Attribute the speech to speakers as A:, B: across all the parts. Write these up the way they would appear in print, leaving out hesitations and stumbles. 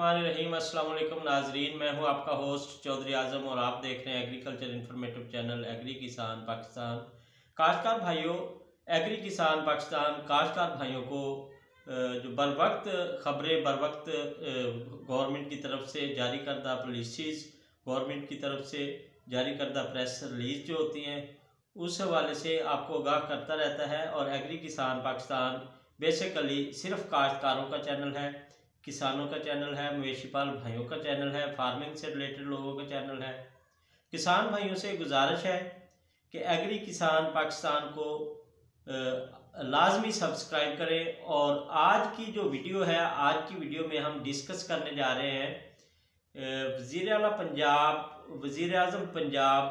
A: बिस्मिल्लाहिर्रहमानिर्रहीम। अस्सलाम वालेकुम नाजरीन, मैं हूं आपका होस्ट चौधरी आजम और आप देख रहे हैं एग्रीकल्चर इन्फॉर्मेटिव चैनल एग्री किसान पाकिस्तान। काश्तकार भाइयों, एग्री किसान पाकिस्तान काश्तकार भाइयों को जो बर वक्त ख़बरें बर वक्त गवर्नमेंट की तरफ से जारी करदा पॉलिसीज़, गवर्नमेंट की तरफ से जारी करदा प्रेस रिलीज जो होती हैं, उस हवाले से आपको आगाह करता रहता है। और एग्री किसान पाकिस्तान बेसिकली सिर्फ काश्तकारों का चैनल है, किसानों का चैनल है, मवेशी पाल भाइयों का चैनल है, फार्मिंग से रिलेटेड लोगों का चैनल है। किसान भाइयों से गुजारिश है कि एग्री किसान पाकिस्तान को लाजमी सब्सक्राइब करें। और आज की जो वीडियो है, आज की वीडियो में हम डिस्कस करने जा रहे हैं वज़ीर आला पंजाब, वज़ीर आज़म पंजाब,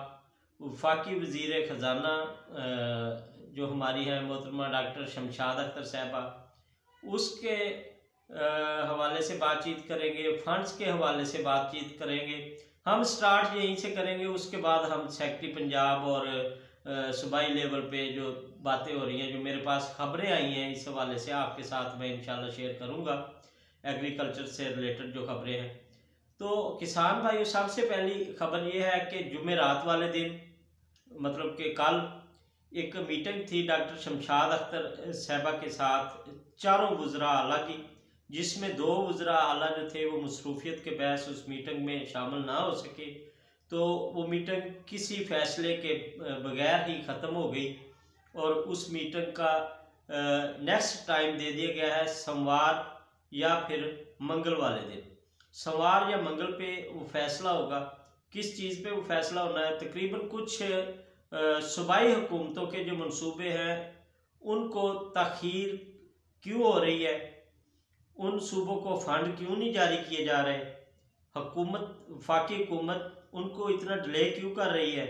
A: वफाकी वज़ीर ख़जाना जो हमारी हैं मोहतरमा डॉक्टर शमशाद अख्तर साहबा, उसके हवाले से बातचीत करेंगे, फंड्स के हवाले से बातचीत करेंगे। हम स्टार्ट यहीं से करेंगे, उसके बाद हम सेक्रेटरी पंजाब और सूबाई लेवल पे जो बातें हो रही हैं, जो मेरे पास खबरें आई हैं, इस हवाले से आपके साथ मैं इंशाल्लाह शेयर करूंगा एग्रीकल्चर से रिलेटेड जो खबरें हैं। तो किसान भाइयों, सबसे पहली खबर ये है कि जुमेरात वाले दिन, मतलब कि कल एक मीटिंग थी डॉक्टर शमशाद अख्तर साहबा के साथ चारों वज़रा आला की, जिसमें दो वज़रा आला जो थे वो मसरूफियत के बहस उस मीटिंग में शामिल ना हो सके, तो वो मीटिंग किसी फैसले के बगैर ही ख़त्म हो गई। और उस मीटिंग का नेक्स्ट टाइम दे दिया गया है सोमवार या फिर मंगल वाले दिन। सोमवार या मंगल पे वो फैसला होगा। किस चीज़ पे वो फैसला होना है? तकरीबन कुछ सूबाई हुकूमतों के जो मंसूबे हैं उनको ताख़ीर क्यों हो रही है, उन सूबों को फंड क्यों नहीं जारी किए जा रहे, हुकूमत, वफाकी हुकूमत उनको इतना डिले क्यों कर रही है,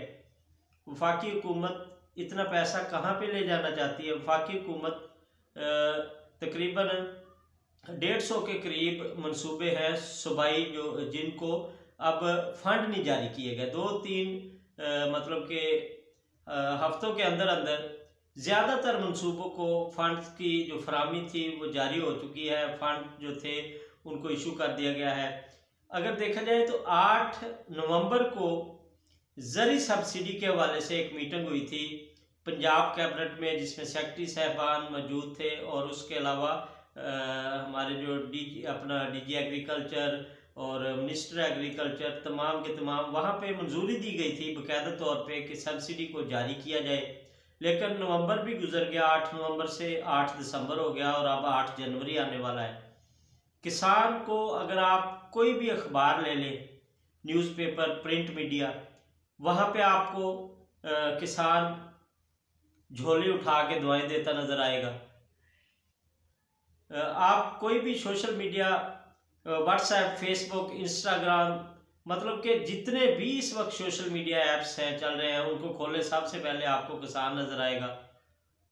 A: वफाकी हुकूमत इतना पैसा कहाँ पे ले जाना चाहती है। वफाकी हुकूमत तकरीबन 150 के करीब मंसूबे हैं सूबाई जो, जिनको अब फंड नहीं जारी किए गए। 2-3 मतलब के हफ्तों के अंदर अंदर ज़्यादातर मंसूबों को फंड्स की जो फराहमी थी वो जारी हो चुकी है। फंड जो थे उनको इशू कर दिया गया है। अगर देखा जाए तो 8 नवंबर को ज़री सब्सिडी के हवाले से एक मीटिंग हुई थी पंजाब कैबिनेट में, जिसमें सेक्रेटरी साहबान मौजूद थे और उसके अलावा हमारे जो डीजी एग्रीकल्चर और मिनिस्टर एग्रीकल्चर, तमाम के तमाम वहाँ पे मंजूरी दी गई थी बाकायदा तौर पे कि सब्सिडी को जारी किया जाए। लेकिन नवंबर भी गुजर गया, 8 नवंबर से 8 दिसंबर हो गया और अब 8 जनवरी आने वाला है। किसान को अगर आप कोई भी अखबार ले लें, न्यूज़पेपर, प्रिंट मीडिया, वहाँ पे आपको किसान झोली उठा के दुआएं देता नज़र आएगा। आप कोई भी social media, WhatsApp, Facebook, Instagram, मतलब कि जितने भी इस वक्त सोशल मीडिया ऐप्स हैं चल रहे हैं, उनको खोले, सबसे पहले आपको किसान नज़र आएगा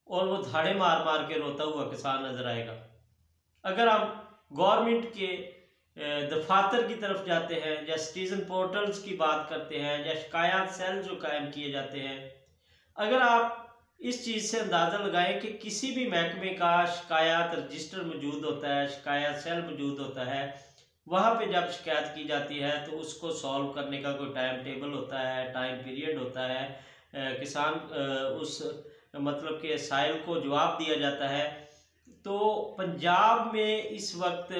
A: और वो धाड़े मार मार के रोता हुआ किसान नज़र आएगा। अगर हम गवर्नमेंट के दफातर की तरफ जाते हैं या सिटीज़न पोर्टल्स की बात करते हैं या शिकायत सेल जो कायम किए जाते हैं, अगर आप इस चीज़ से अंदाज़ा लगाएं कि किसी भी महकमे का शिकायत रजिस्टर मौजूद होता है, शिकायत सेल मौजूद होता है, वहाँ पे जब शिकायत की जाती है तो उसको सॉल्व करने का कोई टाइम टेबल होता है, टाइम पीरियड होता है, किसान उस मतलब के साइल को जवाब दिया जाता है। तो पंजाब में इस वक्त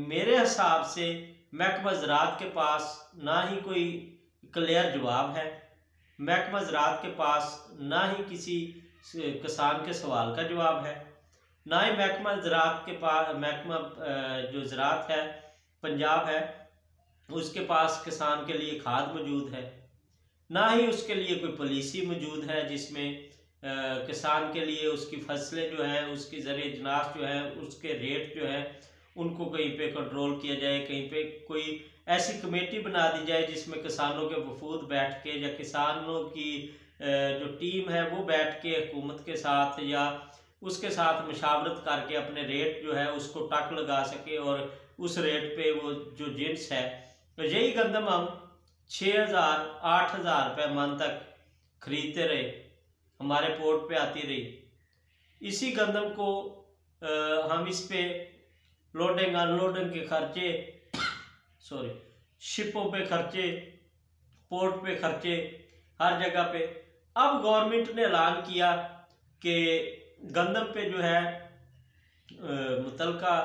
A: मेरे हिसाब से महकमा ज़राअत के पास ना ही कोई क्लियर जवाब है, महकमा ज़राअत के पास ना ही किसी किसान के सवाल का जवाब है, ना ही महकमा ज़राअत के पास, महकमा जो ज़राअत है पंजाब है, उसके पास किसान के लिए खाद मौजूद है, ना ही उसके लिए कोई पॉलिसी मौजूद है जिसमें किसान के लिए उसकी फसलें जो हैं, उसकी ज़रिए अजनास जो है, उसके रेट जो है, उनको कहीं पे कंट्रोल किया जाए, कहीं पे कोई ऐसी कमेटी बना दी जाए जिसमें किसानों के वफूद बैठ के या किसानों की जो टीम है वो बैठ के हुकूमत के साथ या उसके साथ मशावरत करके अपने रेट जो है उसको टक लगा सके और उस रेट पे वो जो जिन्स है, तो यही गंदम हम 6,000-8,000 रुपये मन तक खरीदते रहे, हमारे पोर्ट पे आती रही। इसी गंदम को हम इस पे लोडिंग अनलोडिंग के खर्चे सॉरी शिपों पे खर्चे, पोर्ट पे खर्चे, हर जगह पे। अब गवर्नमेंट ने ऐलान किया कि गंदम पे जो है मुतलका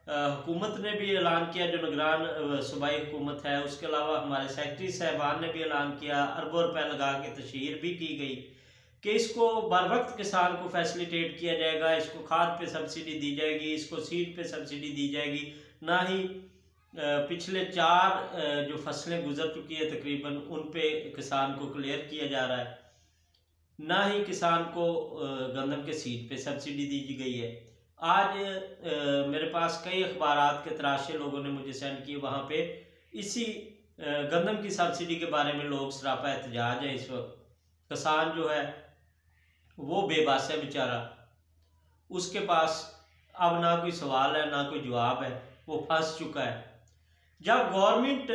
A: हुकूमत ने भी ऐलान किया, जो निगरान सूबाई हुकूमत है, उसके अलावा हमारे सेक्रेटरी साहबान ने भी ऐलान किया, अरबों रुपए लगा के तशहीर भी की गई कि इसको बर वक्त किसान को फैसिलिटेट किया जाएगा, इसको खाद पे सब्सिडी दी जाएगी, इसको सीड पे सब्सिडी दी जाएगी। ना ही पिछले 4 जो फसलें गुजर चुकी है तकरीबन उन पे किसान को क्लियर किया जा रहा है, ना ही किसान को गंदम के सीड पे सब्सिडी दी गई है। आज मेरे पास कई अखबारात के तराशे लोगों ने मुझे सेंड किए, वहाँ पे इसी गंदम की सब्सिडी के बारे में लोग सरापा एहतजाज है। इस वक्त किसान जो है वो बेबस है बेचारा, उसके पास अब ना कोई सवाल है ना कोई जवाब है, वो फंस चुका है। जब गवर्नमेंट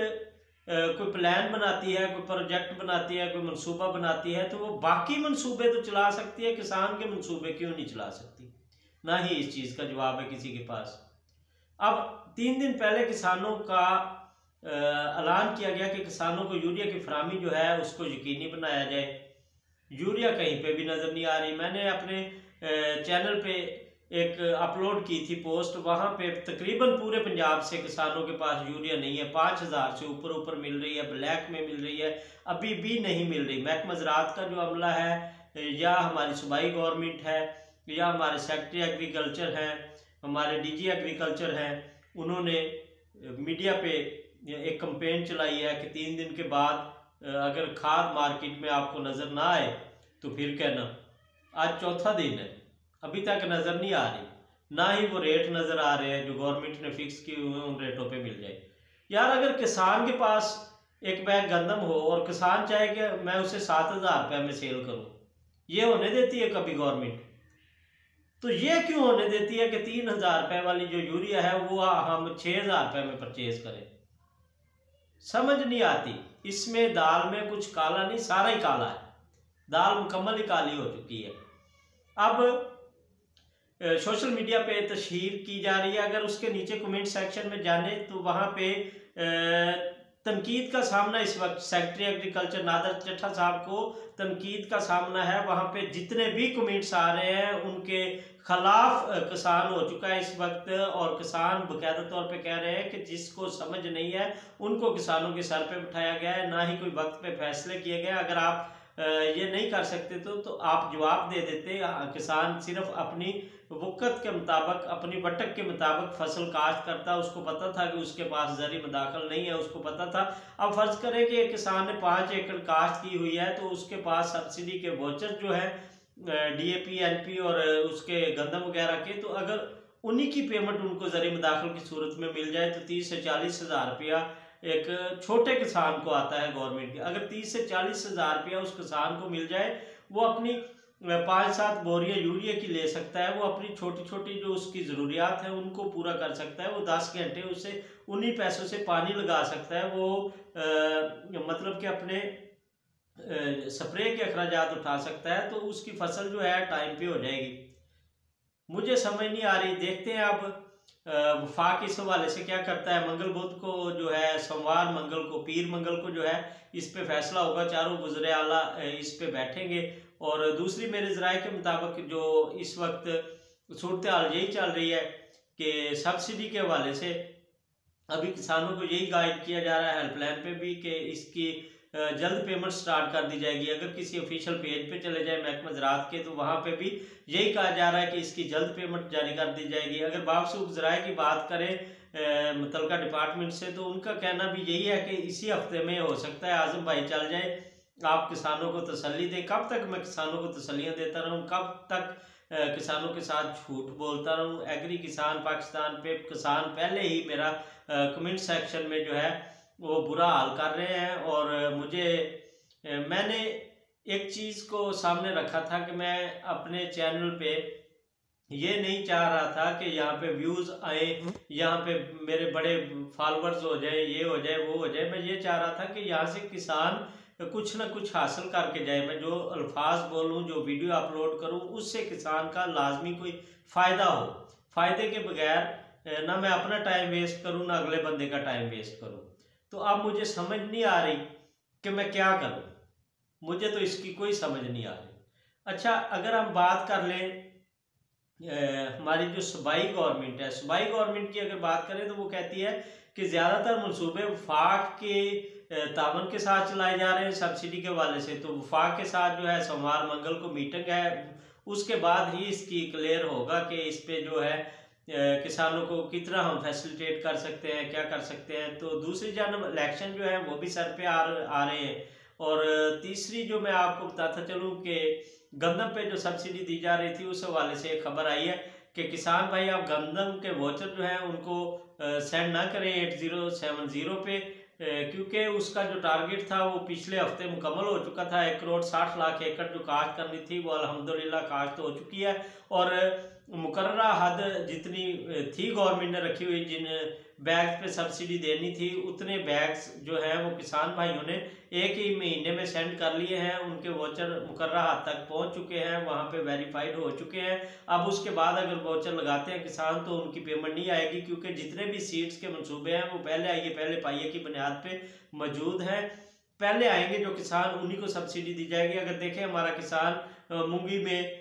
A: कोई प्लान बनाती है, कोई प्रोजेक्ट बनाती है, कोई मंसूबा बनाती है, तो वो बाकी मंसूबे तो चला सकती है, किसान के मंसूबे क्यों नहीं चला सकती? ना ही इस चीज़ का जवाब है किसी के पास। अब 3 दिन पहले किसानों का ऐलान किया गया कि किसानों को यूरिया की फराहमी जो है उसको यकीनी बनाया जाए। यूरिया कहीं पे भी नज़र नहीं आ रही। मैंने अपने चैनल पे एक अपलोड की थी पोस्ट, वहाँ पे तकरीबन पूरे पंजाब से किसानों के पास यूरिया नहीं है। 5000 से ऊपर मिल रही है, ब्लैक में मिल रही है, अभी भी नहीं मिल रही। महकमा ज़राअत का जो अमला है या हमारी सूबाई गवर्नमेंट है या हमारे सेक्रेटरी एग्रीकल्चर हैं, हमारे डीजी एग्रीकल्चर हैं, उन्होंने मीडिया पे एक कंपेन चलाई है कि 3 दिन के बाद अगर खाद मार्केट में आपको नज़र ना आए तो फिर कहना। आज चौथा दिन है, अभी तक नज़र नहीं आ रही, ना ही वो रेट नज़र आ रहे हैं जो गवर्नमेंट ने फिक्स किए हुए उन रेटों पे मिल जाए। यार अगर किसान के पास एक बैग गंदम हो और किसान चाहे कि मैं उसे 7000 रुपये में सेल करूं, ये होने देती है कभी गवर्नमेंट? तो ये क्यों होने देती है कि 3000 रुपये वाली जो यूरिया है वो हम 6000 रुपये में परचेज करें? समझ नहीं आती। इसमें दाल में कुछ काला नहीं, सारा ही काला है, दाल मुकम्मल ही काली हो चुकी है। अब सोशल मीडिया पे तशहीर की जा रही है, अगर उसके नीचे कमेंट सेक्शन में जाने तो वहाँ पे तनकीद का सामना इस वक्त सेक्रेटरी एग्रीकल्चर नादर चट्ठा साहब को तनकीद का सामना है। वहाँ पे जितने भी कमेंट्स आ रहे हैं उनके खिलाफ किसान हो चुका है इस वक्त, और किसान बाकायदा तौर पे कह रहे हैं कि जिसको समझ नहीं है उनको किसानों के सर पे बिठाया गया है, ना ही कोई वक्त पे फैसले किए गए। अगर आप ये नहीं कर सकते तो आप जवाब दे देते। किसान सिर्फ अपनी वक़्त के मुताबिक, अपनी वटक के मुताबिक फसल काश्त करता, उसको पता था कि उसके पास ज़री मदाखल नहीं है, उसको पता था। अब फर्ज करें कि एक किसान ने 5 एकड़ काश्त की हुई है तो उसके पास सब्सिडी के वाउचर जो है DAP NP और उसके गंदम वगैरह के, तो अगर उन्हीं की पेमेंट उनको ज़री मदाखल की सूरत में मिल जाए तो 30 से 40 हज़ार रुपया एक छोटे किसान को आता है गवर्नमेंट के। अगर 30 से 40 हज़ार रुपया उस किसान को मिल जाए, वो अपनी 5-7 बोरियां यूरिया की ले सकता है, वो अपनी छोटी छोटी जो उसकी ज़रूरियात है उनको पूरा कर सकता है। वो 10 घंटे उसे उन्हीं पैसों से पानी लगा सकता है, वो मतलब कि अपने स्प्रे के अखराजात उठा सकता है, तो उसकी फसल जो है टाइम पे हो जाएगी। मुझे समझ नहीं आ रही, देखते हैं अब वफाक इस हवाले से क्या करता है। मंगल बुध को जो है, सोमवार मंगल को, पीर मंगल को जो है इस पे फैसला होगा। चारों गुजरे आला इस पे बैठेंगे। और दूसरी मेरे ज़राए के मुताबिक जो इस वक्त सूरत हाल यही चल रही है कि सब्सिडी के हवाले से अभी किसानों को यही गाइड किया जा रहा है हेल्पलाइन पे भी कि इसकी जल्द पेमेंट स्टार्ट कर दी जाएगी। अगर किसी ऑफिशियल पेज पे चले जाए महकमा ज़राअत के तो वहाँ पे भी यही कहा जा रहा है कि इसकी जल्द पेमेंट जारी कर दी जाएगी। अगर बावसूख ज़राए की बात करें मुतलका डिपार्टमेंट से, तो उनका कहना भी यही है कि इसी हफ्ते में हो सकता है आज़म भाई चल जाए, आप किसानों को तसल्ली दें। कब तक मैं किसानों को तसल्लियाँ देता रहूँ, कब तक किसानों के साथ झूठ बोलता रहूँ? एग्री किसान पाकिस्तान पे किसान पहले ही मेरा कमेंट सेक्शन में जो है वो बुरा हाल कर रहे हैं। और मैंने एक चीज़ को सामने रखा था कि मैं अपने चैनल पे ये नहीं चाह रहा था कि यहाँ पे व्यूज़ आए, यहाँ पे मेरे बड़े फॉलोअर्स हो जाए, ये हो जाए, वो हो जाए। मैं ये चाह रहा था कि यहाँ से किसान कुछ ना कुछ हासिल करके जाए। मैं जो अल्फाज बोलूँ, जो वीडियो अपलोड करूँ, उससे किसान का लाजमी कोई फ़ायदा हो। फ़ायदे के बगैर ना मैं अपना टाइम वेस्ट करूं ना अगले बंदे का टाइम वेस्ट करूं। तो अब मुझे समझ नहीं आ रही कि मैं क्या करूं, मुझे तो इसकी कोई समझ नहीं आ रही। अच्छा, अगर हम बात कर लें हमारी जो सूबाई गवर्नमेंट है, सूबाई गवर्नमेंट की अगर बात करें तो वो कहती है कि ज़्यादातर मनसूबे वफाक के तावन के साथ चलाए जा रहे हैं सब्सिडी के हवाले से। तो वफाक के साथ जो है सोमवार मंगल को मीटिंग है, उसके बाद ही इसकी क्लियर होगा कि इस पे जो है किसानों को कितना हम फैसिलिटेट कर सकते हैं, क्या कर सकते हैं। तो दूसरी जानब इलेक्शन जो है वो भी सर पे आ रहे हैं। और तीसरी जो मैं आपको बताता चलूँ कि गंदम पे जो सब्सिडी दी जा रही थी उस हवाले से एक खबर आई है कि किसान भाई आप गंदम के वोचर जो है उनको सेंड ना करें 8070 पे, क्योंकि उसका जो टारगेट था वो पिछले हफ्ते मुकम्मल हो चुका था। 1,60,00,000 एकड़ जो काश्त करनी थी वो अल्हम्दुलिल्लाह काश्त हो चुकी है। और मुकर्ररा हद जितनी थी गवर्नमेंट ने रखी हुई, जिन बैग्स पे सब्सिडी देनी थी, उतने बैग्स जो है वो किसान भाइयों ने एक ही महीने में सेंड कर लिए हैं। उनके वोचर मुकर्ररा हद तक पहुंच चुके हैं, वहां पे वेरीफाइड हो चुके हैं। अब उसके बाद अगर वोचर लगाते हैं किसान तो उनकी पेमेंट नहीं आएगी, क्योंकि जितने भी सीड्स के मंसूबे हैं वो पहले आइए पहले पाइए की बुनियाद पे मौजूद हैं। पहले आएंगे जो किसान उन्हीं को सब्सिडी दी जाएगी। अगर देखें हमारा किसान मूंगी में,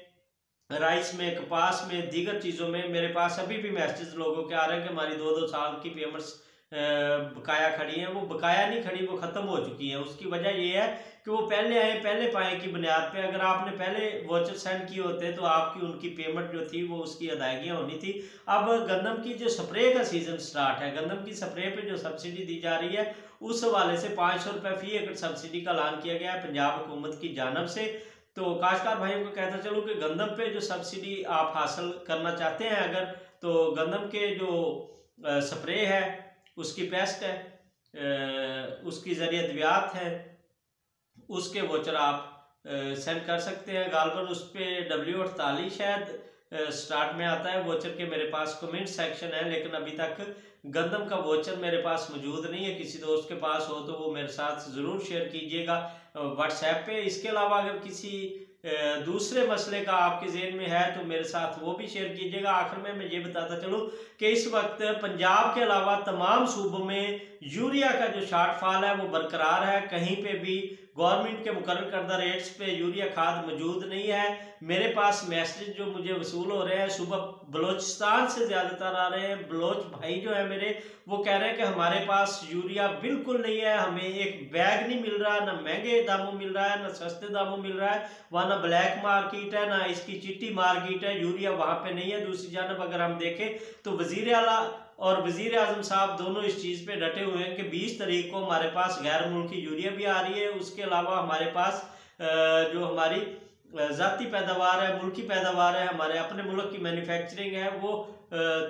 A: राइस में, कपास में, दीगर चीज़ों में, मेरे पास अभी भी मैसेज लोगों के आ रहे हैं कि हमारी 2-2 साल की पेमेंट्स बकाया खड़ी हैं। वो बकाया नहीं खड़ी, वो ख़त्म हो चुकी हैं। उसकी वजह ये है कि वो पहले आए पहले पाए की बुनियाद पे अगर आपने पहले वोचर सेंड किए होते तो आपकी उनकी पेमेंट जो थी वो उसकी अदायगियाँ होनी थी। अब गंदम की जो स्प्रे का सीज़न स्टार्ट है, गंदम की स्प्रे पे जो सब्सिडी दी जा रही है उस हवाले से 500 रुपये फी एकड़ सब्सिडी का ऐलान किया गया है पंजाब हुकूमत की जानब से। तो काश्तकार भाइयों को कहता चलूँ कि गंदम पे जो सब्सिडी आप हासिल करना चाहते हैं अगर, तो गंदम के जो स्प्रे है, उसकी पेस्ट है, उसकी ज़रिए अद्वियात है, उसके वोचर आप सेंड कर सकते हैं। गालबन उस पर W48 शायद स्टार्ट में आता है वोचर के। मेरे पास कमेंट सेक्शन है, लेकिन अभी तक गंदम का वोचर मेरे पास मौजूद नहीं है। किसी दोस्त के पास हो तो वो मेरे साथ ज़रूर शेयर कीजिएगा व्हाट्सएप पे। इसके अलावा अगर किसी दूसरे मसले का आपके ज़हन में है तो मेरे साथ वो भी शेयर कीजिएगा। आखिर में मैं ये बताता चलूँ कि इस वक्त पंजाब के अलावा तमाम सूबों में यूरिया का जो शॉर्टफॉल है वो बरकरार है। कहीं पे भी गवर्नमेंट के मुकर्रर करदा रेट्स पे यूरिया खाद मौजूद नहीं है। मेरे पास मैसेज जो मुझे वसूल हो रहे हैं सुबह बलोचिस्तान से ज़्यादातर आ रहे हैं। बलोच भाई जो है मेरे, वो कह रहे हैं कि हमारे पास यूरिया बिल्कुल नहीं है, हमें एक बैग नहीं मिल रहा, ना महंगे दामों मिल रहा है ना सस्ते दामों मिल रहा है, वहाँ ना ब्लैक मार्केट है ना इसकी चिट्टी मार्केट है, यूरिया वहाँ पे नहीं है। दूसरी जानब अगर हम देखें तो वज़ीर आला और वज़ीर आज़म साहब दोनों इस चीज़ पे डटे हुए हैं कि 20 तारीख को हमारे पास गैर मुल्की यूरिया भी आ रही है। उसके अलावा हमारे पास जो हमारी ज़ाती पैदावार है, मुल्की पैदावार है, हमारे अपने मुल्क की मैन्युफैक्चरिंग है, वो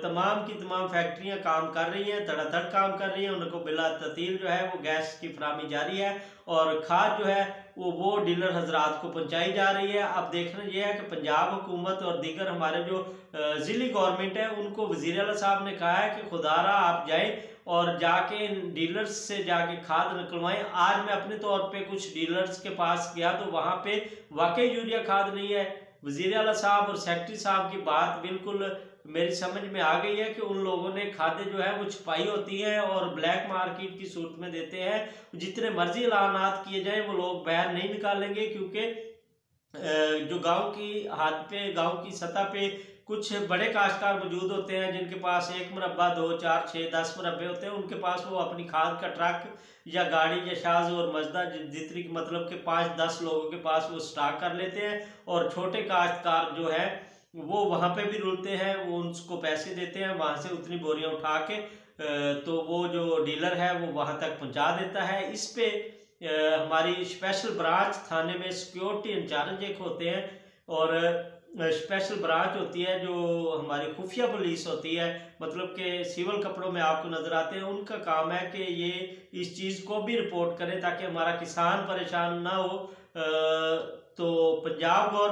A: तमाम की तमाम फैक्ट्रियां काम कर रही हैं, धड़ाधड़ काम कर रही हैं। उनको बिला ततील जो है वो गैस की फराहमी जारी है और खाद जो है वो डीलर हजरात को पहुंचाई जा रही है। अब देखना यह है कि पंजाब हुकूमत और दीगर हमारे जो ज़िली गवर्नमेंट है उनको वज़ीर आला साहब ने कहा है कि खुदारा आप जाएँ और जाके डीलर्स से जाके खाद निकलवाएं। आज मैं अपने तौर पे कुछ डीलर्स के पास गया तो वहाँ पे वाकई यूरिया खाद नहीं है। वज़ीर आला साहब और सेक्रेटरी साहब की बात बिल्कुल मेरी समझ में आ गई है कि उन लोगों ने खादें जो है वो छुपाई होती है और ब्लैक मार्केट की सूरत में देते हैं। जितने मर्जी ऐलानात किए जाएं वो लोग बाहर नहीं निकालेंगे, क्योंकि जो गांव की हाथ पे, गांव की सतह पे कुछ बड़े काश्तकार मौजूद होते हैं जिनके पास 1 मुरब्बा 2 4 6 10 मुरब्बे होते हैं। उनके पास वो अपनी खाद का ट्रक या गाड़ी या शाज और मजदा जितनी मतलब के 5-10 लोगों के पास वो स्टॉक कर लेते हैं और छोटे काश्तकार जो है वो वहाँ पे भी रुलते हैं, वो उनको पैसे देते हैं, वहाँ से उतनी बोरियां उठा के तो वो जो डीलर है वो वहाँ तक पहुँचा देता है। इस पे हमारी स्पेशल ब्रांच थाने में सिक्योरिटी इंचार्ज एक होते हैं और स्पेशल ब्रांच होती है जो हमारी खुफिया पुलिस होती है, मतलब कि सिविल कपड़ों में आपको नजर आते हैं। उनका काम है कि ये इस चीज़ को भी रिपोर्ट करें ताकि हमारा किसान परेशान ना हो। तो पंजाब गवर्नमेंट